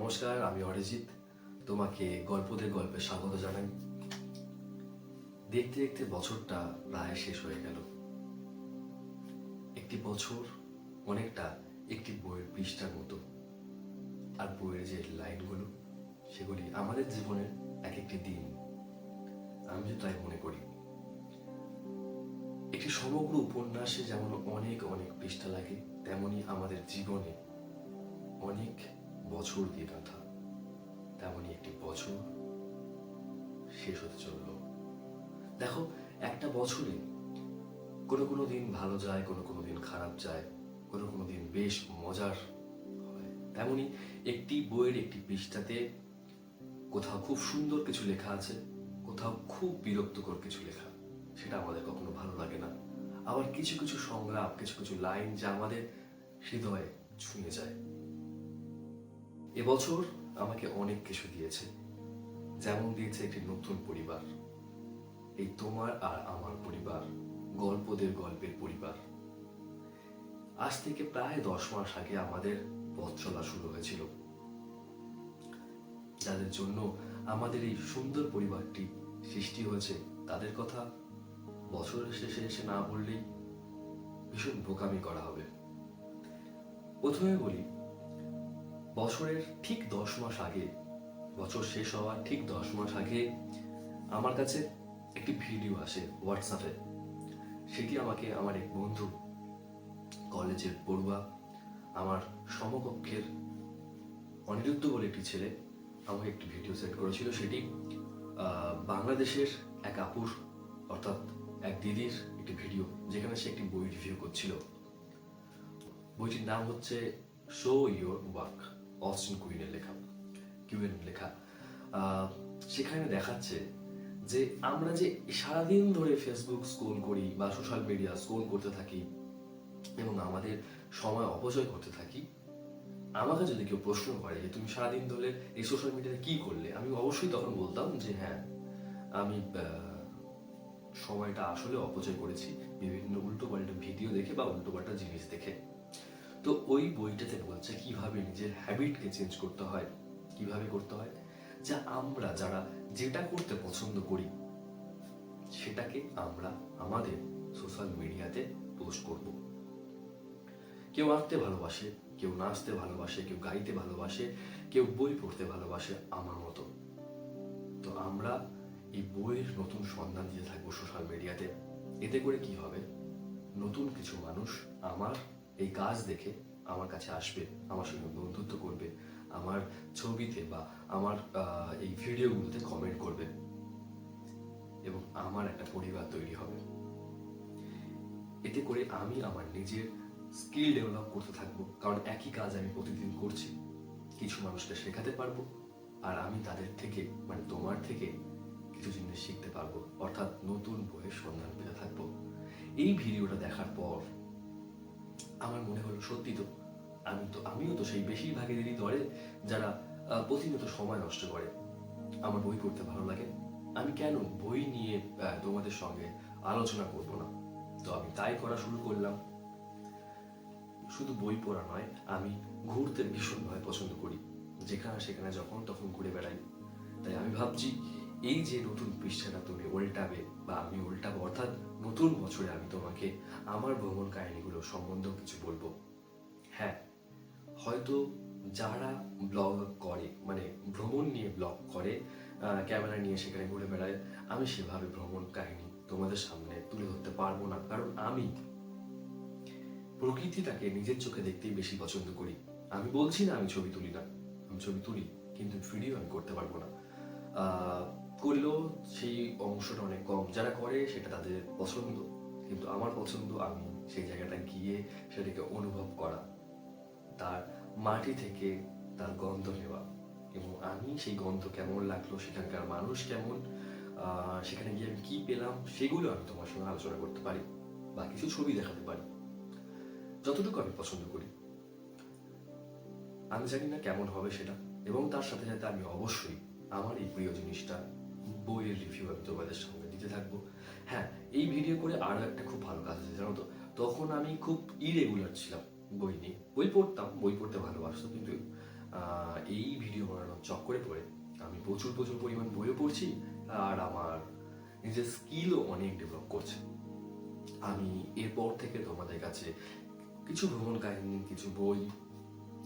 নমস্কার, আমি অরিজিৎ। তোমাকে গল্পদের গল্পে স্বাগত জানাই। দেখতে দেখতে বছরটা প্রায় শেষ হয়ে গেল। একটি বছর অনেকটা একটি বইয়ের পৃষ্ঠার মতো, আর বইয়ের যে লাইনগুলো সেগুলি আমাদের জীবনের এক একটি দিন। আমি তো তাই মনে করি, একটি সমগ্র উপন্যাসে যেমন অনেক অনেক পৃষ্ঠা লাগে, তেমনি আমাদের জীবনে অনেক বছর দিয়ে গাঁথা। তেমনই একটি বছর শেষ হতে চলল। দেখো, একটা বছরে কোনো কোনো দিন ভালো যায়, কোনো কোনো দিন খারাপ যায়, কোনো কোনো দিন বেশ মজার হয়। তেমনি একটি বইয়ের একটি পৃষ্ঠাতে কোথাও খুব সুন্দর কিছু লেখা আছে, কোথাও খুব বিরক্তকর কিছু লেখা, সেটা আমাদের কখনো ভালো লাগে না। আবার কিছু কিছু সংলাপ, কিছু কিছু লাইন যা আমাদের হৃদয়ে ছুঁয়ে যায়। এবছর আমাকে অনেক কিছু দিয়েছে। যেমন দিয়েছে একটি নতুন পরিবার, এই তোমার আর আমার পরিবার, গল্পদের গল্পের পরিবার। আজ থেকে প্রায় 10 মাস আগে আমাদের পথ চলা শুরু হয়েছিল। যাদের জন্য আমাদের এই সুন্দর পরিবারটি সৃষ্টি হয়েছে, তাদের কথা বছরের শেষে এসে না বললেই ভীষণ বোকামি করা হবে। প্রথমে বলি, বছরের ঠিক 10 মাস আগে, বছর শেষ হওয়ার ঠিক 10 মাস আগে আমার কাছে একটি ভিডিও আসে হোয়াটসঅ্যাপে। সেটি আমাকে আমার এক বন্ধু, কলেজের পড়ুয়া, আমার সমকক্ষের অনিরুদ্ধ বলে একটি ছেলে আমাকে একটি ভিডিও সেন্ড করেছিল। সেটি বাংলাদেশের এক আপুর, অর্থাৎ এক দিদির একটি ভিডিও, যেখানে সে একটি বই রিভিউ করছিল। বইটির নাম হচ্ছে শো ইয়োর ওয়ার্ক, অস্টিন কুইনের লেখা। সেখানে দেখাচ্ছে যে আমরা যে সারাদিন ধরে ফেসবুক স্ক্রোল করি বা সোশ্যাল মিডিয়া স্ক্রোল করতে থাকি এবং আমাদের সময় অপচয় করতে থাকি। আমাকে যদি কেউ প্রশ্ন করে যে তুমি সারাদিন ধরে এই সোশ্যাল মিডিয়াতে কি করলে, আমি অবশ্যই তখন বলতাম যে হ্যাঁ, আমি সময়টা আসলে অপচয় করেছি বিভিন্ন উল্টোপাল্টা ভিডিও দেখে বা উল্টোপাল্টা জিনিস দেখে। তো ওই বইটাতে বলছে কিভাবে নিজের হ্যাবিটকে চেঞ্জ করতে হয়, কিভাবে করতে হয়, যা আমরা যারা যেটা করতে পছন্দ করি সেটাকে আমরা আমাদের সোশ্যাল মিডিয়াতে পোস্ট করব। কেউ আঁকতে ভালোবাসে, কেউ নাচতে ভালোবাসে, কেউ গাইতে ভালোবাসে, কেউ বই পড়তে ভালোবাসে আমার মতো। তো আমরা এই বইয়ের নতুন সন্ধান দিতে থাকবো সোশ্যাল মিডিয়াতে। এতে করে কি হবে, নতুন কিছু মানুষ আমার এই কাজ দেখে আমার কাছে আসবে, আমার সঙ্গে বন্ধুত্ব করবে, আমার ছবিতে বা আমার এই ভিডিওগুলোতে কমেন্ট করবে, এবং আমার একটা পরিবার তৈরি হবে। এতে করে আমি আমার নিজের স্কিল ডেভেলপ করতে থাকবো, কারণ একই কাজ আমি প্রতিদিন করছি। কিছু মানুষকে শেখাতে পারবো, আর আমি তাদের থেকে, মানে তোমার থেকে কিছু জিনিস শিখতে পারবো, অর্থাৎ নতুন বইয়ের সন্ধান পেতে থাকবো। এই ভিডিওটা দেখার পর আমার মনে হলো সত্যি তো, আমিও তো সেই বেশিরভাগেরই ধরে যারা প্রতিনিয়ত সময় নষ্ট করে। আমার বই পড়তে ভালো লাগে, আমি কেন বই নিয়ে তোমাদের সঙ্গে আলোচনা করব না? তো আমি তাই করা শুরু করলাম। শুধু বই পড়া নয়, আমি ঘুরতে ভীষণভাবে পছন্দ করি, যেখানে সেখানে যখন তখন ঘুরে বেড়াই। তাই আমি ভাবছি, এই যে নতুন পৃষ্ঠাটা তুমি উল্টাবে বা আমি উল্টাবো, অর্থাৎ নতুন বছরে আমি তোমাকে আমার ভ্রমণ কাহিনীগুলো সম্বন্ধেও কিছু বলবো। হ্যাঁ, হয়তো যারা ব্লগ করে, মানে ভ্রমণ নিয়ে ব্লগ করে, ক্যামেরা নিয়ে সেখানে ঘুরে বেড়ায়, আমি সেভাবে ভ্রমণ কাহিনী তোমাদের সামনে তুলে ধরতে পারবো না, কারণ আমি প্রকৃতিটাকে নিজের চোখে দেখতেই বেশি পছন্দ করি। আমি বলছি না আমি ছবি তুলি না, আমি ছবি তুলি, কিন্তু ভিডিও আমি করতে পারবো না। করলেও সেই অংশটা অনেক কম। যারা করে সেটা তাদের পছন্দ, কিন্তু আমার পছন্দ আমি সেই জায়গাটা গিয়ে সেটাকে অনুভব করা, তার মাটি থেকে তার গন্ধ নেওয়া, এবং আমি সেই গন্ধ কেমন লাগলো, সেখানকার মানুষ কেমন, সেখানে গিয়ে আমি কি পেলাম, সেগুলো আমি তোমার সঙ্গে আলোচনা করতে পারি বা কিছু ছবি দেখাতে পারি, যতটুকু আমি পছন্দ করি। আমি জানি না কেমন হবে সেটা, এবং তার সাথে সাথে আমি অবশ্যই আমার এই প্রিয় জিনিসটা, বইয়ের রিভিউ আমি তোমাদের সঙ্গে দিতে থাকবো। হ্যাঁ, এই ভিডিও করে আরও একটা খুব ভালো কাজ আছে জানো তো। তখন আমি খুব ইরেগুলার ছিলাম বই নিয়ে, বই পড়তাম, বই পড়তে ভালোবাসতাম, কিন্তু এই ভিডিও বানানোর চক্করে পড়ে আমি প্রচুর প্রচুর পরিমাণ বইও পড়ছি, আর আমার নিজের স্কিলও অনেক ডেভেলপ করছে। আমি এরপর থেকে তোমাদের কাছে কিছু ভ্রমণ কাহিনী, কিছু বই,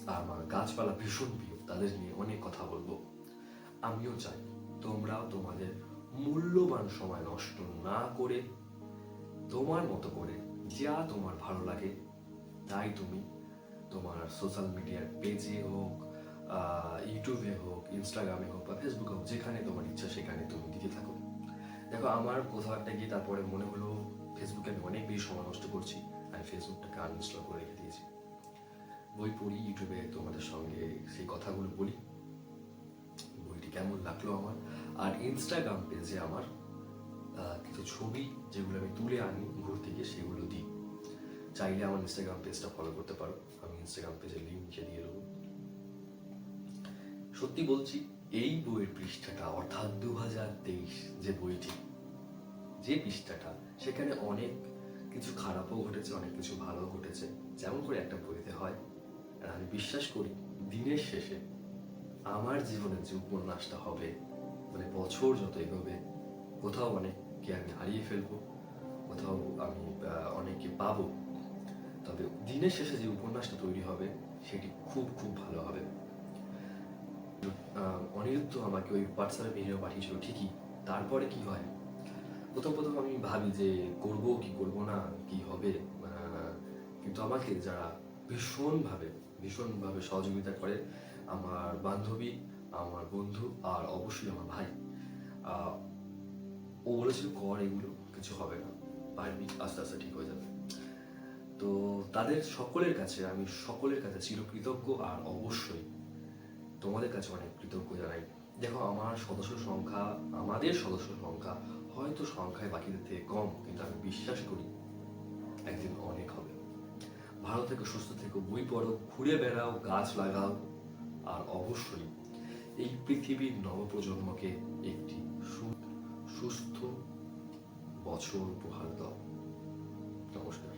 আর আমার গাছপালা ভীষণ প্রিয়, তাদের নিয়ে অনেক কথা বলবো। আমিও চাই তোমরাও তোমাদের মূল্যবান সময় নষ্ট না করে তোমার মতো করে যা তোমার ভালো লাগে তাই তুমি তোমার সোশ্যাল মিডিয়ার পেজে হোক, ইউটিউবে হোক, ইনস্টাগ্রামে হোক বা ফেসবুকে হোক, যেখানে তোমার ইচ্ছা সেখানে তুমি দিতে থাকো। দেখো, আমার কোথাও একটা গিয়ে তারপরে মনে হলো ফেসবুকে আমি অনেক বেশি সময় নষ্ট করছি, আমি ফেসবুকটাকে আনইনস্টল করে রেখে দিয়েছি। বই পড়ি, ইউটিউবে তোমাদের সঙ্গে সেই কথাগুলো বলি, বইটি কেমন লাগলো আমার। আর ইনস্টাগ্রাম পেজে আমার কিছু ছবি যেগুলো আমি তুলে আনি ঘুরতে গিয়ে সেগুলো দিই। চাইলে আমার ইনস্টাগ্রাম পেজটা ফলো করতে পারো, আমি ইনস্টাগ্রাম পেজের লিঙ্ক নিচে দিয়ে দেবো। সত্যি বলছি, এই বইয়ের পৃষ্ঠাটা অর্থাৎ 2023 যে বইটি, যে পৃষ্ঠাটা, সেখানে অনেক কিছু খারাপও ঘটেছে, অনেক কিছু ভালো ঘটেছে, যেমন করে একটা বইতে হয়। আর আমি বিশ্বাস করি দিনের শেষে আমার জীবনে যে উপন্যাসটা হবে, মানে বছর যত এগোবে, কোথাও অনেককে আমি হারিয়ে ফেলবো, কোথাও আমি অনেককে পাবো, তবে দিনের শেষে যে উপন্যাসটা তৈরি হবে সেটি খুব খুব ভালো হবে। অনিরুদ্ধ আমাকে ওই হোয়াটসঅ্যাপে ভিডিও পাঠিয়েছিল ঠিকই, তারপরে কি হয়, প্রথম প্রথম আমি ভাবি যে করব কি করব না, কি হবে, কিন্তু আমাকে যারা ভীষণভাবে ভীষণভাবে সহযোগিতা করে, আমার বান্ধবী, আমার বন্ধু, আর অবশ্যই আমার ভাই, ও বলেছিল কর, এগুলো কিছু হবে না, পারবি, আস্তে আস্তে ঠিক হয়ে যাবে। তো তাদের সকলের কাছে আমি চিরকৃতজ্ঞ, আর অবশ্যই তোমাদের কাছে অনেক কৃতজ্ঞ জানাই। দেখো, আমাদের সদস্য সংখ্যা হয়তো সংখ্যায় বাকিদের থেকে কম, কিন্তু আমি বিশ্বাস করি একদিন অনেক হবে। ভালো থেকো, সুস্থ থেকো, বই পড়ো, ঘুরে বেড়াও, গাছ লাগাও, আর অবশ্যই এই পৃথিবীর নবপ্রজন্মকে একটি সুস্থ বছর উপহার দাও। নমস্কার।